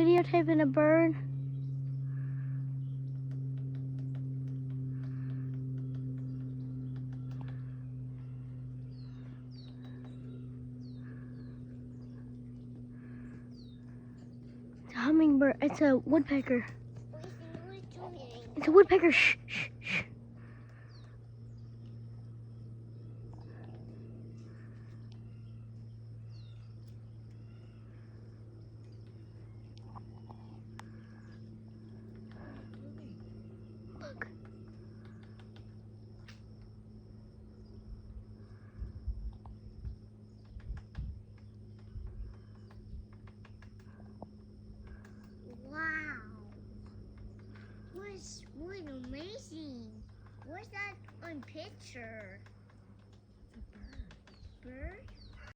videotaping a bird? It's a hummingbird. It's a woodpecker. It's a woodpecker. Shh, shh, shh. Look. Wow. What amazing. Where's that on picture?